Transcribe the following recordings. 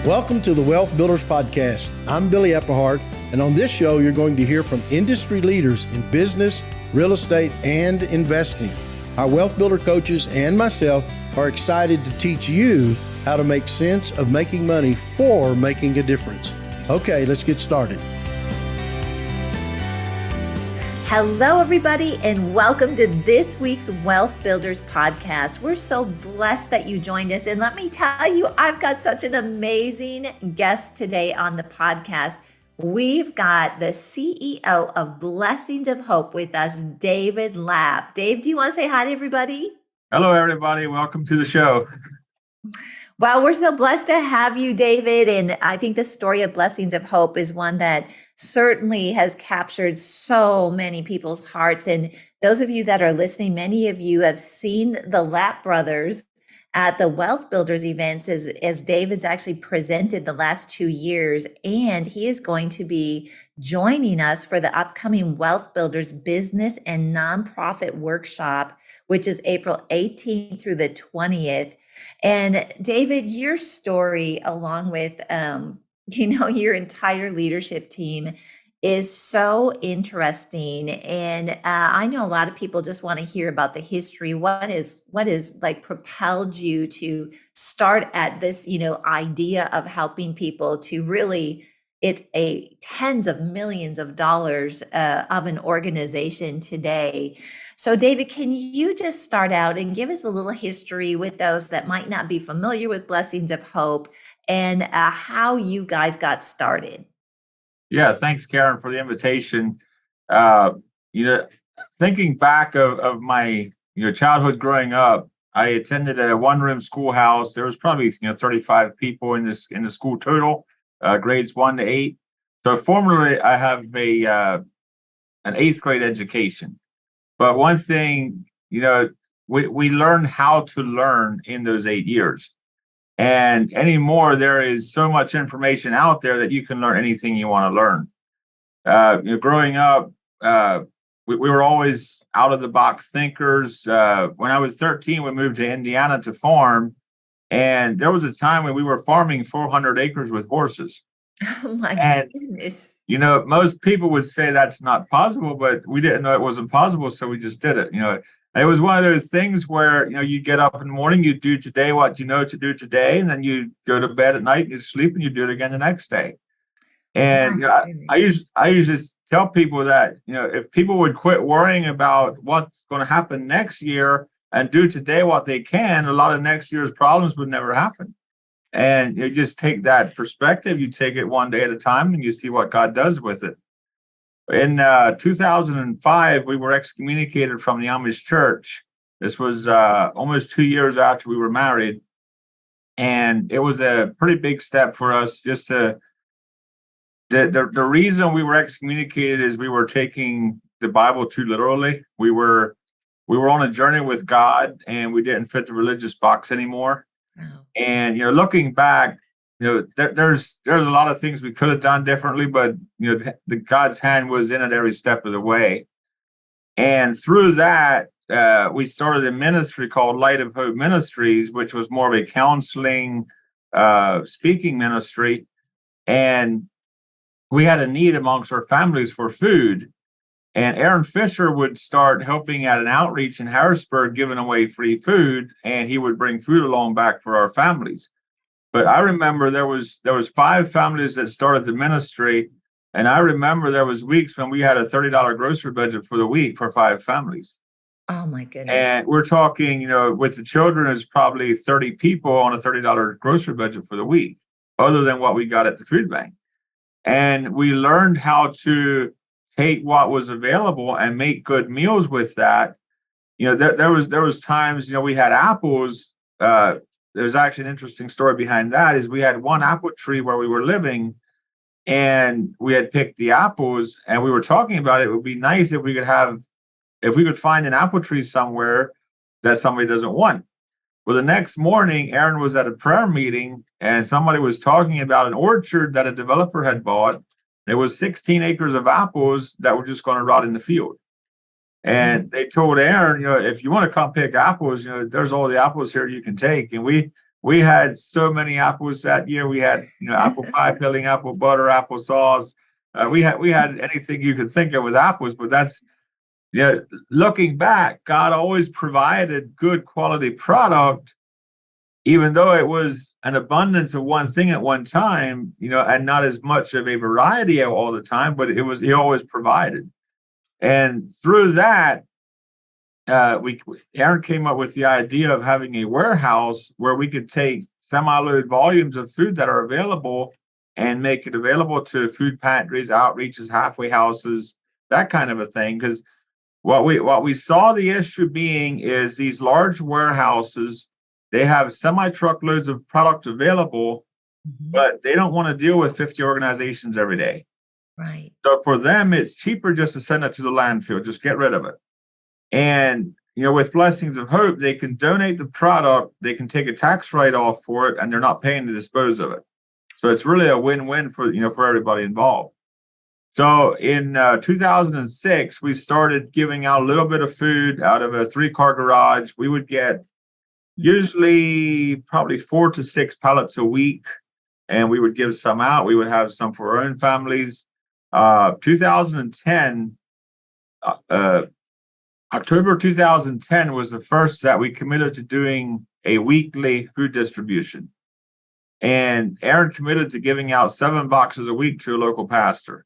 Welcome to the WealthBuilders Podcast. I'm Billy Eppehart, and on this show, you're going to hear from industry leaders in business, real estate, and investing. Our Wealth Builder coaches and myself are excited to teach you how to make sense of making money for making a difference. Okay, let's get started. Hello, everybody, and welcome to this week's Wealth Builders Podcast. We're so blessed that you joined us. And let me tell you, I've got such an amazing guest today on the podcast. We've got the CEO of Blessings of Hope with us, David Lapp. Dave, do you want to say hi to everybody? Hello, everybody. Welcome to the show. Well, we're so blessed to have you, David. And I think the story of Blessings of Hope is one that certainly has captured so many people's hearts. And those of you that are listening, many of you have seen the Lapp brothers at the Wealth Builders events as David's actually presented the last 2 years. And he is going to be joining us for the upcoming Wealth Builders Business and Nonprofit Workshop, which is April 18th through the 20th. And David, your story, along with your entire leadership team, is so interesting. And I know a lot of people just want to hear about the history. What is like propelled you to start at this, idea of helping people to really, it's a tens of millions of dollars of an organization today. So David, can you just start out and give us a little history with those that might not be familiar with Blessings of Hope and how you guys got started? Yeah, thanks, Karen, for the invitation. Thinking back of my childhood growing up, I attended a one-room schoolhouse. There was probably 35 people in the school total, grades 1 to 8. So formerly, I have an 8th grade education. But one thing, we learned how to learn in those 8 years. And anymore, there is so much information out there that you can learn anything you want to learn. Growing up, we were always out of the box thinkers. When I was 13, we moved to Indiana to farm. And there was a time when we were farming 400 acres with horses. Oh my goodness. Most people would say that's not possible, but we didn't know it wasn't possible, so we just did it. It was one of those things where, you get up in the morning, you do today what you know to do today, and then you go to bed at night, and you sleep, and you do it again the next day. And I usually tell people that, if people would quit worrying about what's going to happen next year and do today what they can, a lot of next year's problems would never happen. And you just take that perspective, you take it one day at a time, and you see what God does with it. In 2005, we were excommunicated from the Amish church. This was almost 2 years after we were married. And it was a pretty big step for us. The reason we were excommunicated is we were taking the Bible too literally. We were on a journey with God, and we didn't fit the religious box anymore. Wow. And looking back, there's a lot of things we could have done differently, but the God's hand was in it every step of the way. And through that, we started a ministry called Light of Hope Ministries, which was more of a counseling, speaking ministry. And we had a need amongst our families for food. And Aaron Fisher would start helping at an outreach in Harrisburg, giving away free food, and he would bring food along back for our families. But I remember there was 5 families that started the ministry, and I remember there was weeks when we had a $30 grocery budget for the week for 5 families. Oh my goodness! And we're talking, with the children, it's probably 30 people on a $30 grocery budget for the week, other than what we got at the food bank. And we learned how to take what was available and make good meals with that. There was times, we had apples. There's actually an interesting story behind that. Is we had one apple tree where we were living, and we had picked the apples, and we were talking about it would be nice if we could find an apple tree somewhere that somebody doesn't want. Well, the next morning, Aaron was at a prayer meeting, and somebody was talking about an orchard that a developer had bought. There was 16 acres of apples that were just going to rot in the field. And they told Aaron, if you want to come pick apples, there's all the apples here you can take. And we we had so many apples that year. We had, apple pie filling, apple butter, apple sauce. We had anything you could think of with apples, but that's, looking back, God always provided good quality product, even though it was an abundance of one thing at one time, and not as much of a variety all the time, but he always provided. And through that, Aaron came up with the idea of having a warehouse where we could take semi-load volumes of food that are available and make it available to food pantries, outreaches, halfway houses, that kind of a thing. Because what we saw the issue being is these large warehouses, they have semi-truckloads of product available, but they don't want to deal with 50 organizations every day. Right. So for them, it's cheaper just to send it to the landfill, just get rid of it. And, with Blessings of Hope, they can donate the product, they can take a tax write-off for it, and they're not paying to dispose of it. So it's really a win-win for everybody involved. So in 2006, we started giving out a little bit of food out of a 3-car garage. We would get usually probably 4 to 6 pallets a week, and we would give some out. We would have some for our own families. 2010, October 2010 was the first that we committed to doing a weekly food distribution. And Aaron committed to giving out 7 boxes a week to a local pastor.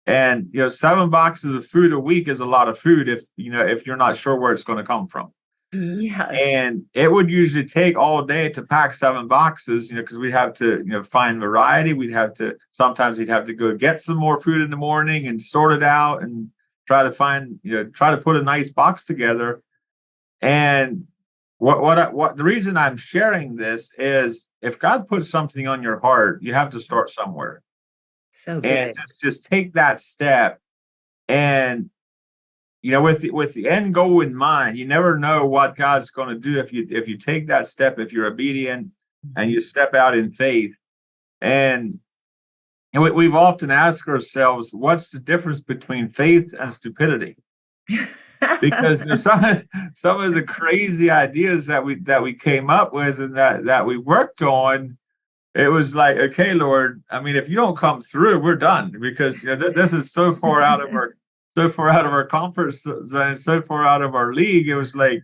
And 7 boxes of food a week is a lot of food if you're not sure where it's going to come from. Yes. And it would usually take all day to pack 7 boxes, because we'd have to find variety. Sometimes he'd have to go get some more food in the morning and sort it out and try to put a nice box together. And what the reason I'm sharing this is, if God puts something on your heart, you have to start somewhere. So good. And just take that step. And with the end goal in mind, you never know what God's going to do if you take that step, if you're obedient and you step out in faith. And we've often asked ourselves, what's the difference between faith and stupidity? Because some of the crazy ideas that we came up with and that we worked on, it was like, okay, Lord, I mean, if you don't come through, we're done, because this is so far out of our comfort zone, so far out of our league. It was like,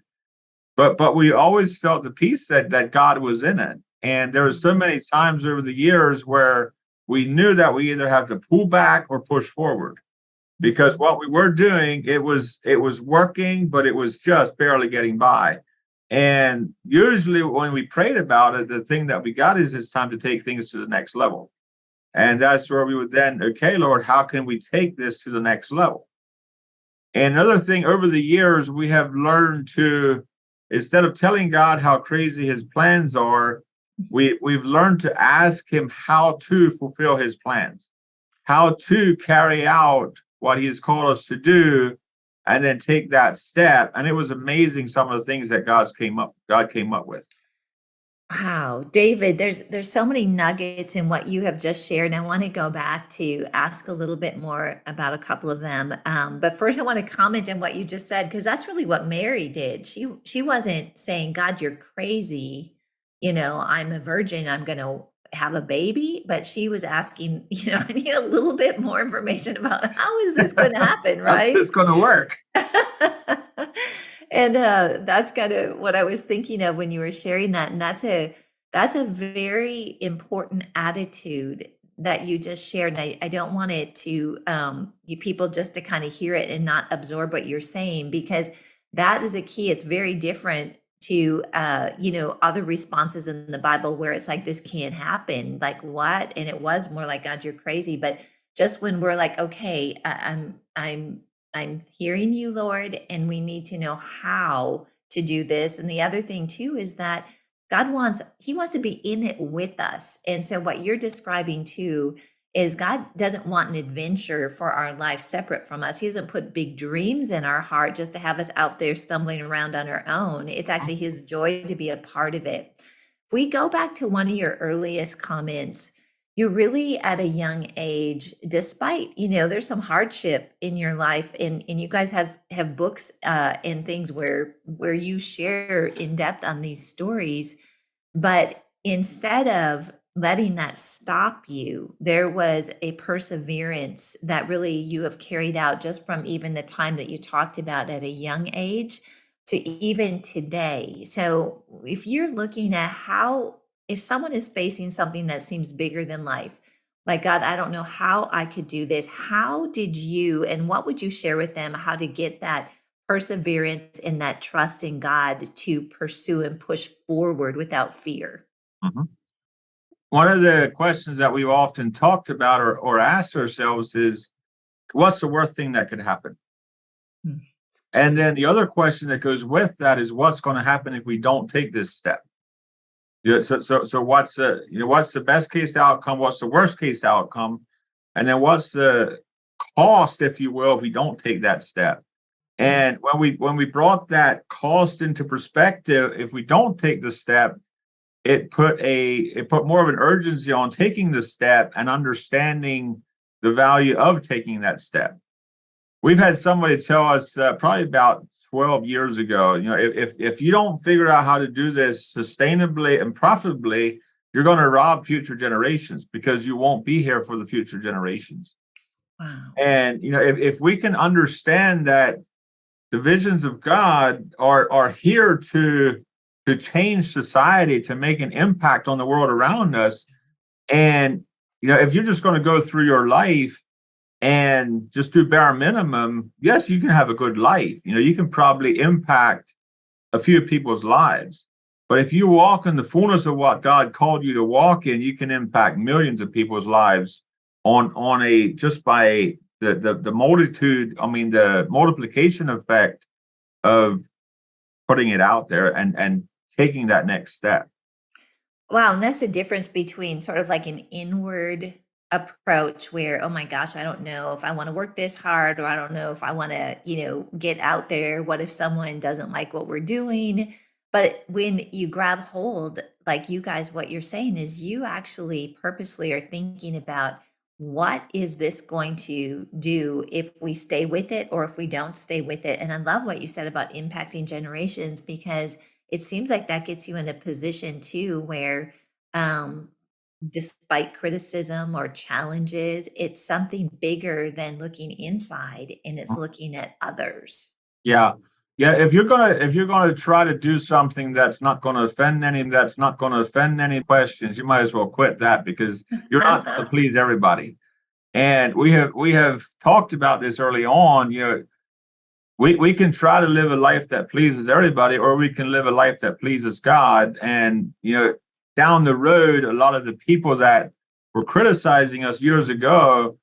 but we always felt the peace that God was in it. And there were so many times over the years where we knew that we either have to pull back or push forward, because what we were doing, it was working, but it was just barely getting by. And usually when we prayed about it, the thing that we got is it's time to take things to the next level. And that's where we would then, okay, Lord, how can we take this to the next level? And another thing, over the years, we have learned to, instead of telling God how crazy his plans are, we've learned to ask him how to fulfill his plans, how to carry out what he has called us to do, and then take that step. And it was amazing, some of the things that God came up with. Wow, David, there's so many nuggets in what you have just shared. And I want to go back to ask a little bit more about a couple of them. But first, I want to comment on what you just said, because that's really what Mary did. She wasn't saying, God, you're crazy. I'm a virgin, I'm going to have a baby. But she was asking, I need a little bit more information about how is this going to happen, right? How's this going to work? And that's kind of what I was thinking of when you were sharing that. And that's a very important attitude that you just shared. And I don't want it to you people just to kind of hear it and not absorb what you're saying, because that is a key. It's very different to other responses in the Bible where it's like, this can't happen. Like, what? And it was more like, God, you're crazy. But just when we're like, okay, I'm hearing you, Lord, and we need to know how to do this. And the other thing too is that he wants to be in it with us. And so what you're describing too is God doesn't want an adventure for our life separate from us. He doesn't put big dreams in our heart just to have us out there stumbling around on our own. It's actually his joy to be a part of it. If we go back to one of your earliest comments, you're really at a young age, despite, there's some hardship in your life, and you guys have books and things where you share in depth on these stories. But instead of letting that stop you, there was a perseverance that really you have carried out just from even the time that you talked about at a young age to even today. So if you're looking at how, if someone is facing something that seems bigger than life, like, God, I don't know how I could do this. How did you, and what would you share with them how to get that perseverance and that trust in God to pursue and push forward without fear? Mhm. One of the questions that we've often talked about or asked ourselves is, what's the worst thing that could happen? Mm. And then the other question that goes with that is, what's going to happen if we don't take this step? Yeah, so what's the best case outcome? What's the worst case outcome? And then what's the cost, if you will, if we don't take that step? And when we brought that cost into perspective, if we don't take the step, it put more of an urgency on taking the step and understanding the value of taking that step. We've had somebody tell us probably about 12 years ago, if you don't figure out how to do this sustainably and profitably, you're going to rob future generations because you won't be here for the future generations. Wow. And if we can understand that the visions of God are here to change society, to make an impact on the world around us. And if you're just going to go through your life and just do bare minimum, yes, you can have a good life. You can probably impact a few people's lives. But if you walk in the fullness of what God called you to walk in, you can impact millions of people's lives on a just by the multitude, the multiplication effect of putting it out there and taking that next step. Wow, and that's the difference between sort of like an inward approach where, oh my gosh, I don't know if I want to work this hard, or I don't know if I want to, get out there. What if someone doesn't like what we're doing? But when you grab hold, like you guys, what you're saying is you actually purposely are thinking about what is this going to do if we stay with it or if we don't stay with it. And I love what you said about impacting generations, because it seems like that gets you in a position too where, um, despite criticism or challenges, it's something bigger than looking inside, and it's looking at others. Yeah. Yeah. If you're gonna try to do something that's not gonna offend any questions, you might as well quit that because you're not gonna please everybody. And we have talked about this early on. We can try to live a life that pleases everybody, or we can live a life that pleases God. And down the road, a lot of the people that were criticizing us years ago,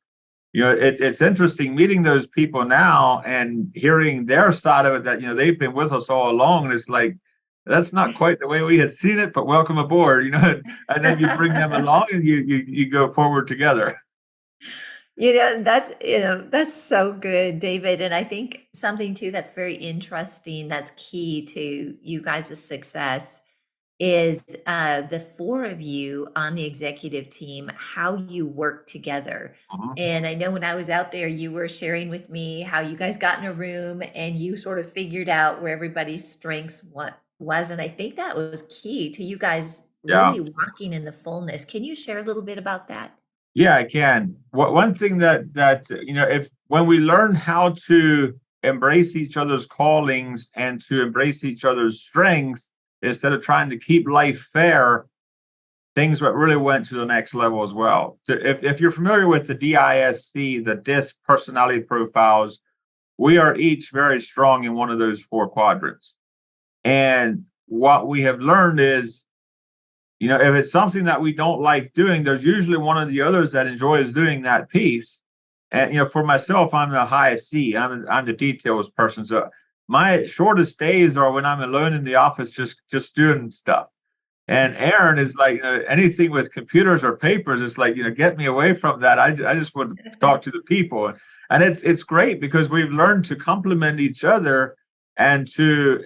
it's interesting meeting those people now and hearing their side of it, that they've been with us all along, and it's like, that's not quite the way we had seen it, but welcome aboard. And then you bring them along and you go forward together. That's so good, David. And I think something too that's very interesting, that's key to you guys' success is the four of you on the executive team, how you work together. Mhm. And I know when I was out there, you were sharing with me how you guys got in a room and you sort of figured out where everybody's strengths what was. And I think that was key to you guys Yeah. really walking in the fullness. Can you share a little bit about that? Yeah, I can. One thing that if when we learn how to embrace each other's callings and to embrace each other's strengths instead of trying to keep life fair, things really went to the next level as well. If you're familiar with the DISC, the DISC personality profiles, we are each very strong in one of those four quadrants. And what we have learned is, if it's something that we don't like doing, there's usually one of the others that enjoys doing that piece. And for myself, I'm the highest C. I'm the details person. So my shortest days are when I'm alone in the office, just doing stuff. And Aaron is like, anything with computers or papers. It's like, get me away from that. I just want to talk to the people. And it's great because we've learned to complement each other and to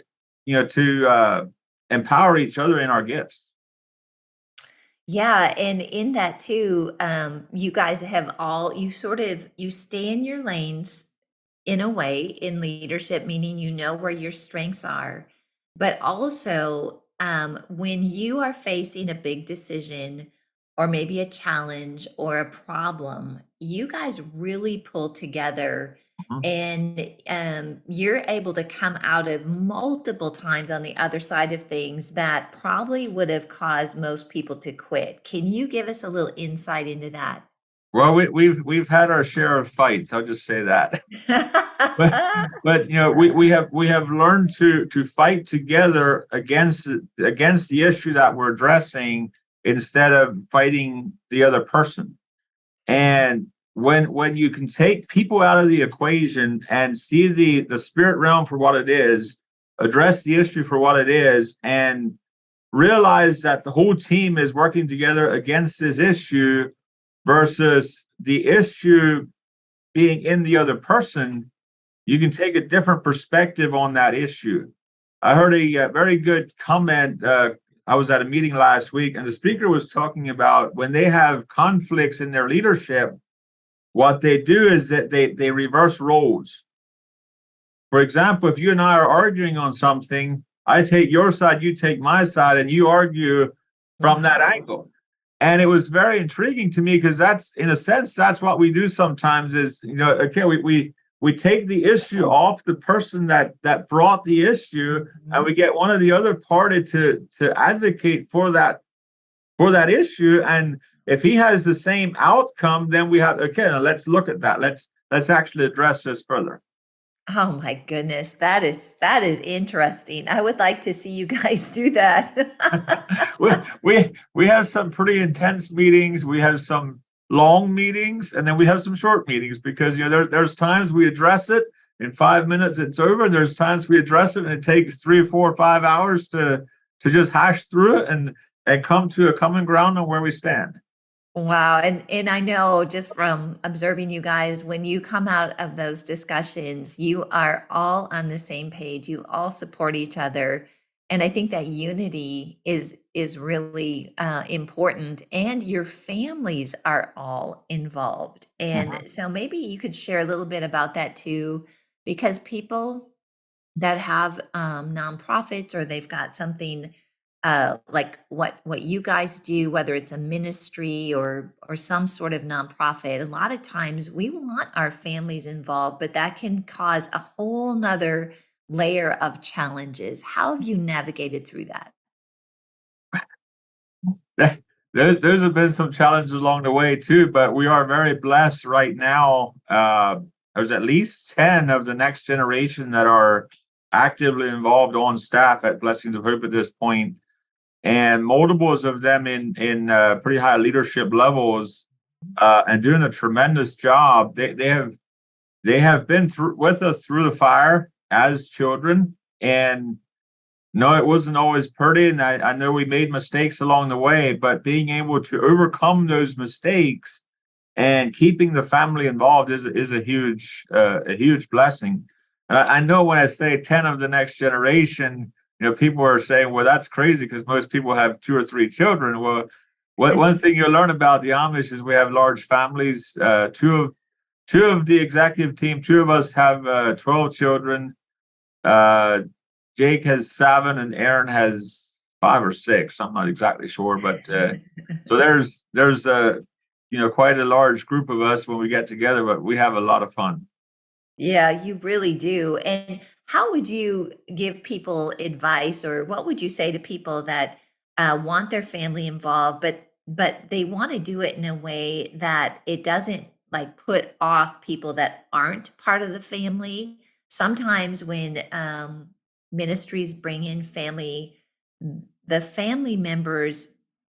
empower each other in our gifts. Yeah, and in that too, you guys have all you sort of you stay in your lanes in a way in leadership, meaning you know where your strengths are, but also when you are facing a big decision or maybe a challenge or a problem, you guys really pull together Mhm. and you're able to come out of multiple times on the other side of things that probably would have caused most people to quit. Can you give us a little insight into that? Well, we've had our share of fights. I'll just say that. but but we have learned to fight together against the issue that we're addressing instead of fighting the other person. And when you can take people out of the equation and see the spirit realm for what it is, address the issue for what it is, and realize that the whole team is working together against this issue versus the issue being in the other person, you can take a different perspective on that issue. I heard a very good comment. I was at a meeting last week, and the speaker was talking about when they have conflicts in their leadership, what they do is that they reverse roles. For example, if you and I are arguing on something, I take your side, you take my side, and you argue from that angle. And it was very intriguing to me because that's, in a sense, that's what we do sometimes is, okay, we take the issue off the person that brought the issue, and we get one of the other party to advocate for that issue. And if he has the same outcome, then we have, okay, now let's look at that. Let's actually address this further. Oh my goodness, that is interesting. I would like to see you guys do that. we have some pretty intense meetings. We have some long meetings, and then we have some short meetings because there's times we address it in 5 minutes, it's over, and there's times we address it and it takes 3 or 4 or 5 hours to just hash through it and come to a common ground on where we stand. Wow, and I know just from observing you guys, when you come out of those discussions, you are all on the same page. You all support each other, and I think that unity is really important. And your families are all involved, and so maybe you could share a little bit about that too, because people that have nonprofits or they've got something like what you guys do, whether it's a ministry or some sort of nonprofit, a lot of times we want our families involved, but that can cause a whole nother layer of challenges. How have you navigated through that? Those have been some challenges along the way too, but we are very blessed right now. There's at least 10 of the next generation that are actively involved on staff at Blessings of Hope at this point, and multiples of them in pretty high leadership levels, and doing a tremendous job. They have been through with us through the fire as children, and no, it wasn't always pretty, and I know we made mistakes along the way, but being able to overcome those mistakes and keeping the family involved is a huge blessing. And I know when I say 10 of the next generation, people are saying, well, that's crazy because most people have 2 or 3 children. Well, one thing you'll learn about the Amish is we have large families. Two of the executive team, 2 of us have 12 children. Jake has 7 and Aaron has 5 or 6. I'm not exactly sure, but so there's quite a large group of us when we get together, but we have a lot of fun. Yeah, you really do. And how would you give people advice, or what would you say to people that want their family involved, but they want to do it in a way that it doesn't like put off people that aren't part of the family? Sometimes when ministries bring in family, the family members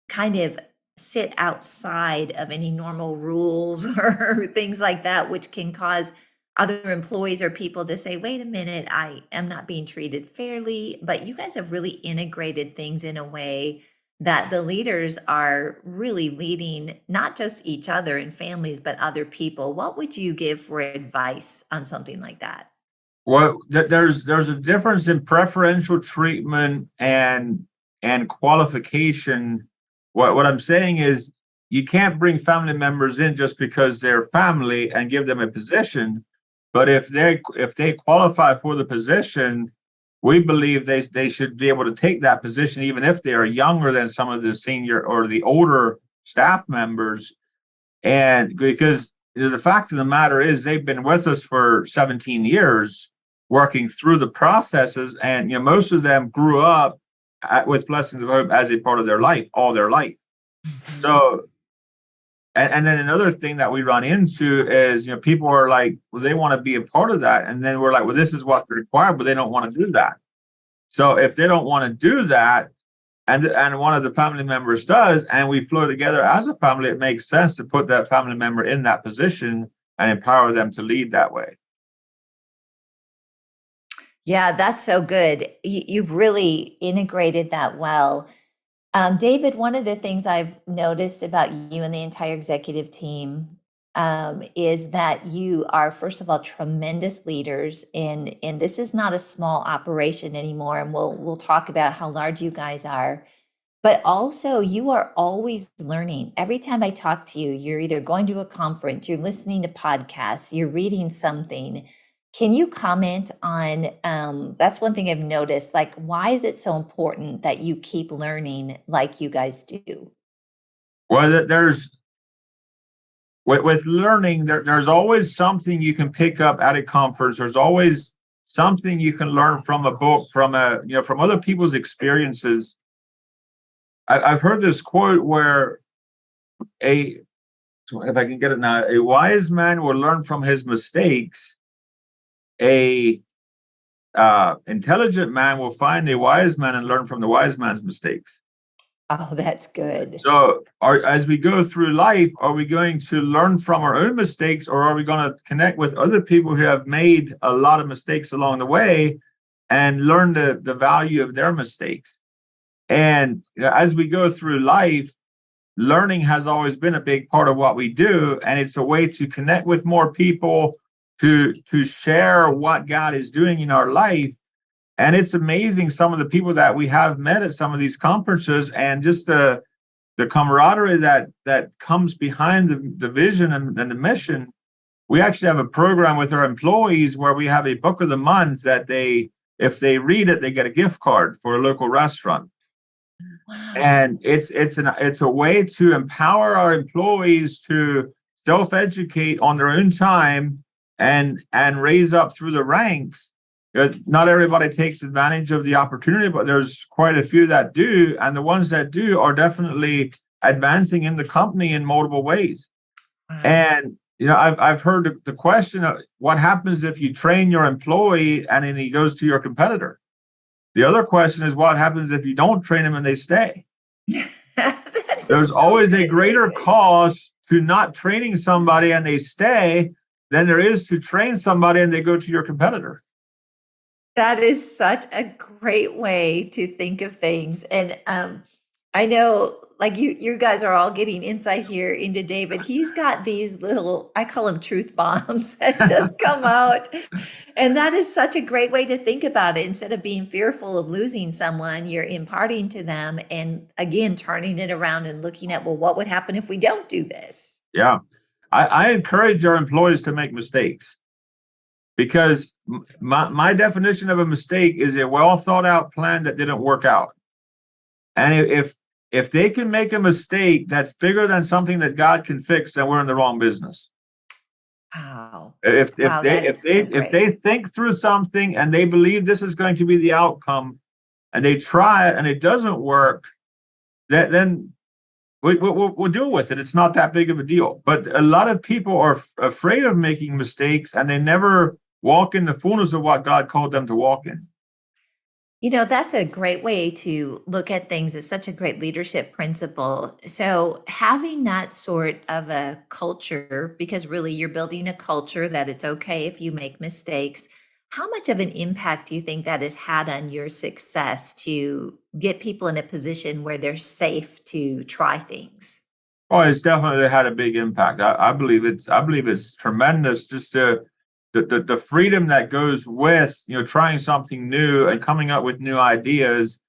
kind of sit outside of any normal rules or things like that, which can cause other employees or people to say, wait a minute, I am not being treated fairly. But you guys have really integrated things in a way that the leaders are really leading not just each other and families, but other people. What would you give for advice on something like that? Well, there's a difference in preferential treatment and qualification. What I'm saying is you can't bring family members in just because they're family and give them a position. But if they qualify for the position, we believe they should be able to take that position, even if they are younger than some of the senior or the older staff members. And because the fact of the matter is, they've been with us for 17 years, working through the processes, and most of them grew up with Blessings of Hope as a part of their life, all their life. So, and then another thing that we run into is, people are like, well, they want to be a part of that, and then we're like, well, this is what's required, but they don't want to do that. So if they don't want to do that, and one of the family members does, and we flow together as a family, it makes sense to put that family member in that position and empower them to lead that way. Yeah, that's so good. You've really integrated that well. David, one of the things I've noticed about you and the entire executive team is that you are, first of all, tremendous leaders, and this is not a small operation anymore. And we'll talk about how large you guys are. But also, you are always learning. Every time I talk to you, you're either going to a conference, you're listening to podcasts, you're reading something. Can you comment on, that's one thing I've noticed, like, why is it so important that you keep learning like you guys do? Well, with learning, there's always something you can pick up at a conference. There's always something you can learn from a book, from other people's experiences. I've heard this quote where if I can get it now, a wise man will learn from his mistakes. A intelligent man will find a wise man and learn from the wise man's mistakes. Oh, that's good. So as we go through life, are we going to learn from our own mistakes, or are we going to connect with other people who have made a lot of mistakes along the way and learn the value of their mistakes? And as we go through life, learning has always been a big part of what we do. And it's a way to connect with more people, to share what God is doing in our life. And it's amazing, some of the people that we have met at some of these conferences, and just the camaraderie that comes behind the vision and the mission. We actually have a program with our employees where we have a book of the month that if they read it, they get a gift card for a local restaurant. Wow. And it's a way to empower our employees to self-educate on their own time and raise up through the ranks. Not everybody takes advantage of the opportunity, but there's quite a few that do, and the ones that do are definitely advancing in the company in multiple ways. Wow. And I've heard the question of what happens if you train your employee and then he goes to your competitor. The other question is, what happens if you don't train them and they stay? There's always a greater cost to not training somebody and they stay than there is to train somebody and they go to your competitor. That is such a great way to think of things. And I know, like, you guys are all getting insight here into David. He's got these little, I call them truth bombs, that just come out. And that is such a great way to think about it. Instead of being fearful of losing someone, you're imparting to them, and again, turning it around and looking at, well, what would happen if we don't do this? Yeah. I encourage our employees to make mistakes, because my definition of a mistake is a well thought out plan that didn't work out. And if they can make a mistake that's bigger than something that God can fix, then we're in the wrong business. Wow. If they think through something and they believe this is going to be the outcome, and they try it and it doesn't work, then we'll deal with it. It's not that big of a deal. But a lot of people are afraid of making mistakes, and they never walk in the fullness of what God called them to walk in. That's a great way to look at things. It's such a great leadership principle. So having that sort of a culture, because really you're building a culture that it's okay if you make mistakes. How much of an impact do you think that has had on your success to get people in a position where they're safe to try things? Oh, it's definitely had a big impact. I believe it's tremendous, just the freedom that goes with trying something new and coming up with new ideas.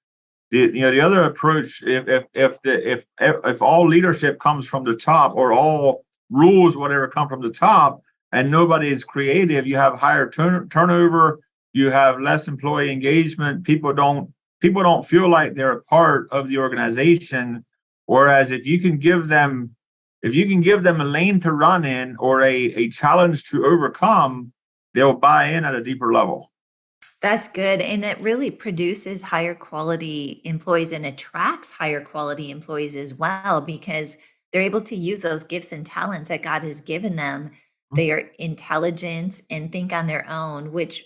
The other approach, if all leadership comes from the top, or all rules whatever come from the top, and nobody is creative, you have higher turnover, You have less employee engagement. People don't feel like they're a part of the organization. Whereas if you can give them a lane to run in or a challenge to overcome, they'll buy in at a deeper level. That's good. And it really produces higher quality employees and attracts higher quality employees as well, because they're able to use those gifts and talents that God has given them, their intelligence, and think on their own, which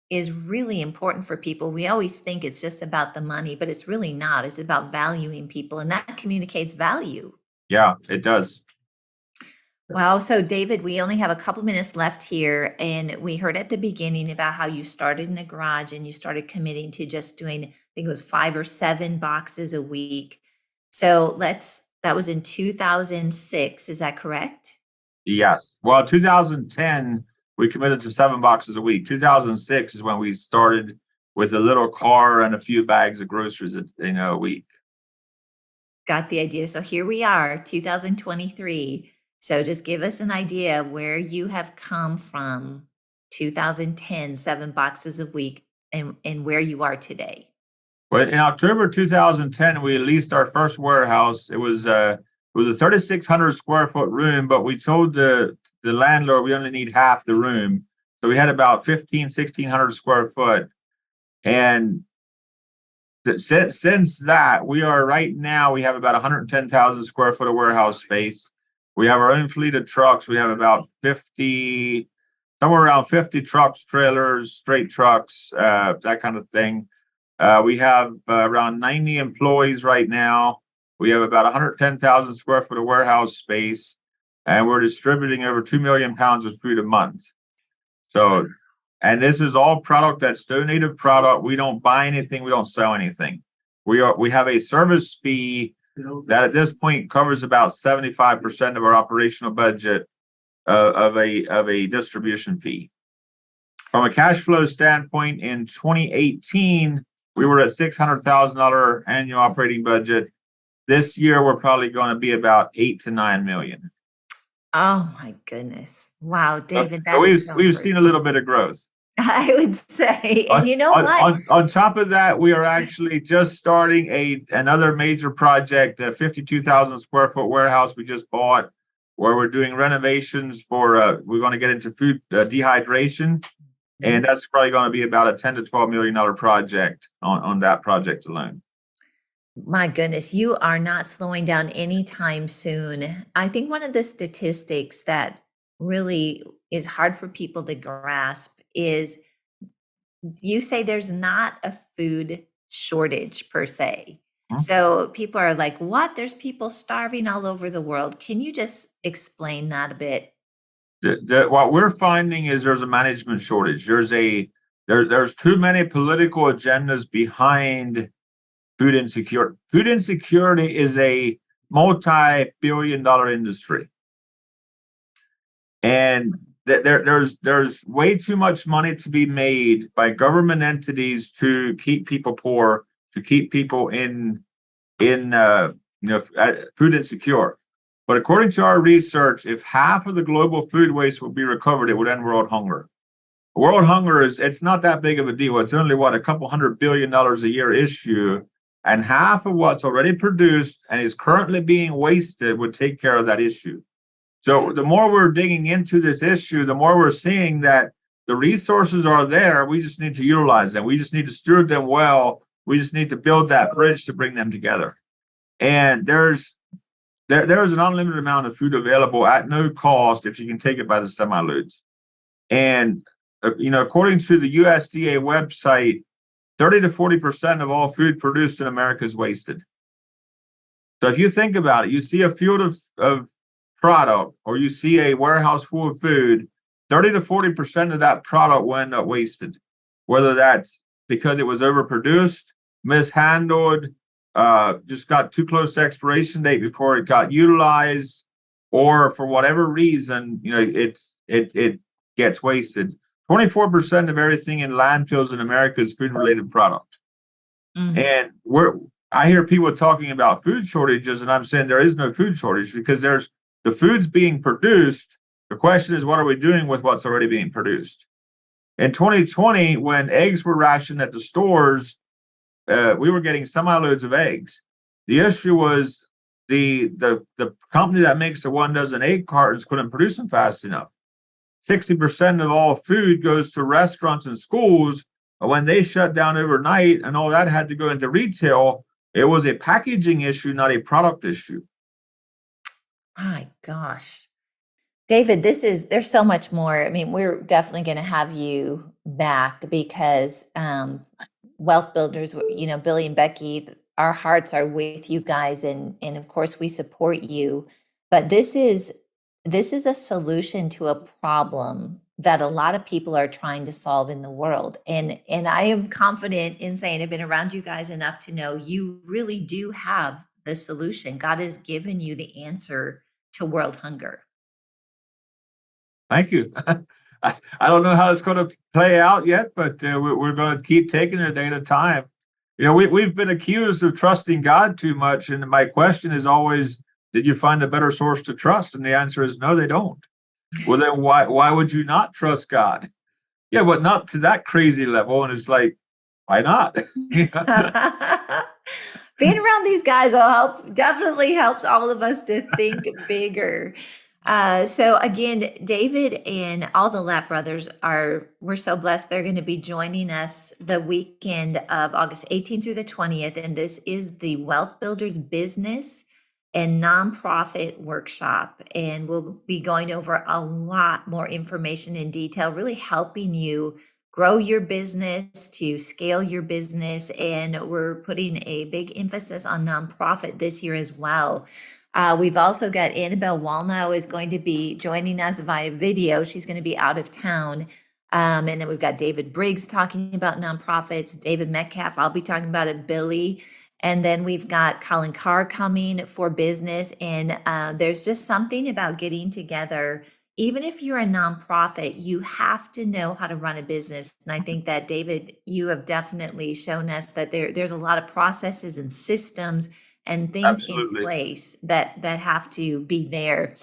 is really important for people. We always think it's just about the money, but it's really not. It's about valuing people, and that communicates value. Yeah, it does. Wow. So, David, we only have a couple minutes left here. And we heard at the beginning about how you started in a garage and you started committing to just doing, I think it was 5 or 7 boxes a week. So, that was in 2006. Is that correct? Yes. Well, 2010, we committed to 7 boxes a week. 2006 is when we started with a little car and a few bags of groceries a week. Got the idea. So, here we are, 2023. So just give us an idea of where you have come from 2010, 7 boxes a week, and where you are today. Well, in October 2010, we leased our first warehouse. It was a 3,600 square foot room, but we told the landlord we only need half the room. So we had about 1,600 square foot. And since that, we have about 110,000 square foot of warehouse space. We have our own fleet of trucks. We have about somewhere around 50 trucks, trailers, straight trucks, that kind of thing. We have around 90 employees right now. We have about 110,000 square foot of warehouse space, and we're distributing over 2 million pounds of food a month. So, and this is all product that's donated product. We don't buy anything. We don't sell anything. We have a service fee that at this point covers about 75% of our operational budget of a distribution fee. From a cash flow standpoint, in 2018, we were at $600,000 annual operating budget. This year, we're probably going to be about 8 to 9 million. Oh my goodness! Wow, David, we've seen a little bit of growth. I would say, and you know what? On top of that, we are actually just starting another major project, a 52,000 square foot warehouse we just bought, where we're doing renovations for. We're going to get into food dehydration, and that's probably going to be about a $10 to $12 million project on that project alone. My goodness, you are not slowing down anytime soon. I think one of the statistics that really is hard for people to grasp is you say there's not a food shortage per se. So people are like, what? There's people starving all over the world. Can you just explain that a bit? What we're finding is there's a management shortage. There's too many political agendas behind food insecurity. Food insecurity is a multi-billion-dollar industry. And there's way too much money to be made by government entities to keep people poor, to keep people in food insecure. But according to our research, if half of the global food waste would be recovered, it would end world hunger. World hunger it's not that big of a deal. It's only a couple $100 billion a year issue, and half of what's already produced and is currently being wasted would take care of that issue. So the more we're digging into this issue, the more we're seeing that the resources are there. We just need to utilize them. We just need to steward them well. We just need to build that bridge to bring them together. And there's an unlimited amount of food available at no cost if you can take it by the semi-loads. And according to the USDA website, 30 to 40% of all food produced in America is wasted. So if you think about it, you see a field of product, or you see a warehouse full of food, 30 to 40% of that product will end up wasted, whether that's because it was overproduced, mishandled, just got too close to expiration date before it got utilized, or for whatever reason, it gets wasted. 24% of everything in landfills in America is food-related product. And I hear people talking about food shortages, and I'm saying there is no food shortage because the food's being produced. The question is, what are we doing with what's already being produced? In 2020, when eggs were rationed at the stores, we were getting semi-loads of eggs. The issue was the company that makes the 1 dozen egg cartons couldn't produce them fast enough. 60% of all food goes to restaurants and schools. But when they shut down overnight and all that had to go into retail, it was a packaging issue, not a product issue. My gosh. David, there's so much more. I mean, we're definitely going to have you back because Wealth Builders, Billy and Becky, our hearts are with you guys, and of course we support you. But this is a solution to a problem that a lot of people are trying to solve in the world. And I am confident in saying I've been around you guys enough to know you really do have the solution. God has given you the answer to world hunger. Thank you. I don't know how it's going to play out yet, but we're going to keep taking it a day at a time. We've been accused of trusting God too much, and my question is always, did you find a better source to trust? And the answer is no, they don't. Well, then why would you not trust God? Yeah, but not to that crazy level. And it's like, why not? Being around these guys definitely helps all of us to think bigger. So again, David and all the Lapp brothers we're so blessed. They're going to be joining us the weekend of August 18th through the 20th. And this is the Wealth Builders Business and Nonprofit Workshop. And we'll be going over a lot more information in detail, really helping you grow your business, to scale your business. And we're putting a big emphasis on nonprofit this year as well. We've also got Annabelle Walnow is going to be joining us via video. She's going to be out of town. And then we've got David Briggs talking about nonprofits, David Metcalf, I'll be talking about it, Billy. And then we've got Colin Carr coming for business. And there's just something about getting together. Even if you're a nonprofit, you have to know how to run a business. And I think that, David, you have definitely shown us that there's a lot of processes and systems and things Absolutely. in place that have to be there.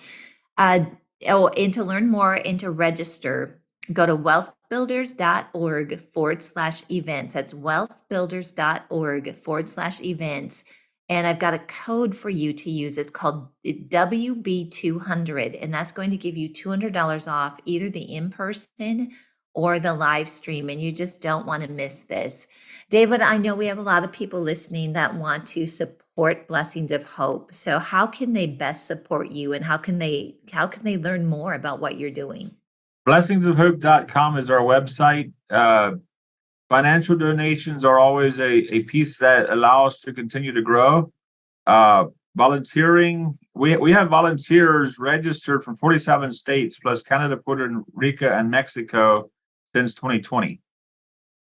And to learn more and to register, go to wealthbuilders.org/events. That's wealthbuilders.org/events. And I've got a code for you to use. It's called WB200. And that's going to give you $200 off either the in-person or the live stream. And you just don't want to miss this. David, I know we have a lot of people listening that want to support Blessings of Hope. So how can they best support you, and how can they learn more about what you're doing? Blessingsofhope.com is our website. Financial donations are always a piece that allow us to continue to grow. Volunteering, we have volunteers registered from 47 states plus Canada, Puerto Rico, and Mexico since 2020.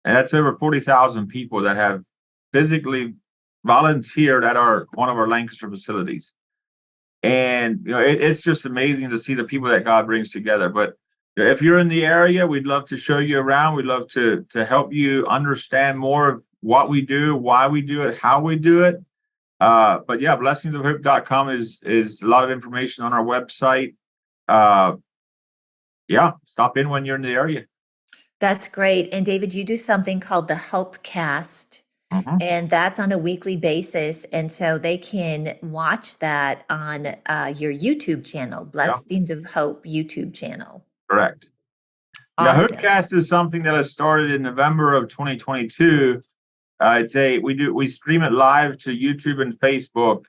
And that's over 40,000 people that have physically volunteered at one of our Lancaster facilities. And it's just amazing to see the people that God brings together. But if you're in the area, we'd love to show you around. We'd love to help you understand more of what we do, why we do it, how we do it. But yeah, blessingsofhope.com is a lot of information on our website. Yeah, stop in when you're in the area. That's great. And David, you do something called the Hope Cast. Mm-hmm. And that's on a weekly basis. And so they can watch that on your YouTube channel, Blessings of Hope YouTube channel. Correct. Awesome. The Hopecast is something that I started in November of 2022. We stream it live to YouTube and Facebook,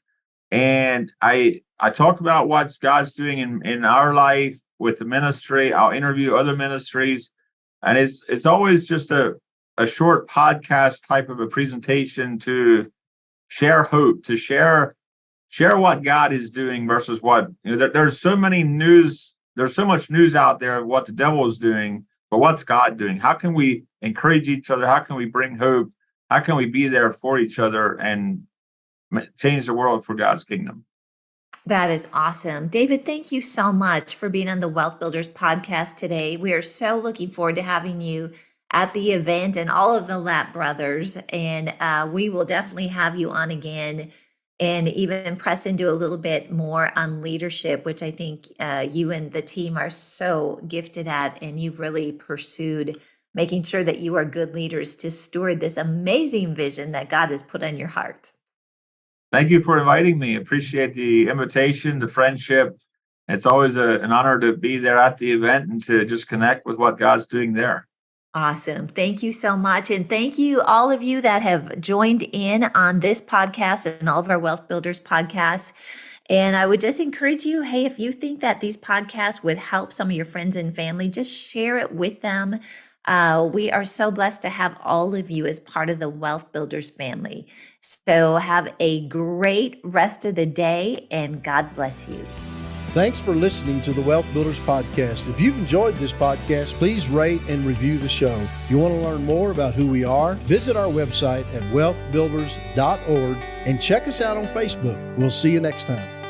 and I talk about what God's doing in our life with the ministry. I'll interview other ministries, and it's always just a short podcast type of a presentation to share hope, to share what God is doing versus what there's so many news. There's so much news out there of what the devil is doing, but what's God doing? How can we encourage each other? How can we bring hope? How can we be there for each other and change the world for God's kingdom? That is awesome. David, thank you so much for being on the Wealth Builders podcast today. We are so looking forward to having you at the event and all of the Lapp brothers. And we will definitely have you on again and even press into a little bit more on leadership, which I think you and the team are so gifted at, and you've really pursued making sure that you are good leaders to steward this amazing vision that God has put on your heart. Thank you for inviting me. Appreciate the invitation, the friendship. It's always an honor to be there at the event and to just connect with what God's doing there. Awesome. Thank you so much. And thank you, all of you that have joined in on this podcast and all of our Wealth Builders podcasts. And I would just encourage you, hey, if you think that these podcasts would help some of your friends and family, just share it with them. We are so blessed to have all of you as part of the Wealth Builders family. So have a great rest of the day, and God bless you. Thanks for listening to the Wealth Builders Podcast. If you've enjoyed this podcast, please rate and review the show. If you want to learn more about who we are, visit our website at wealthbuilders.org and check us out on Facebook. We'll see you next time.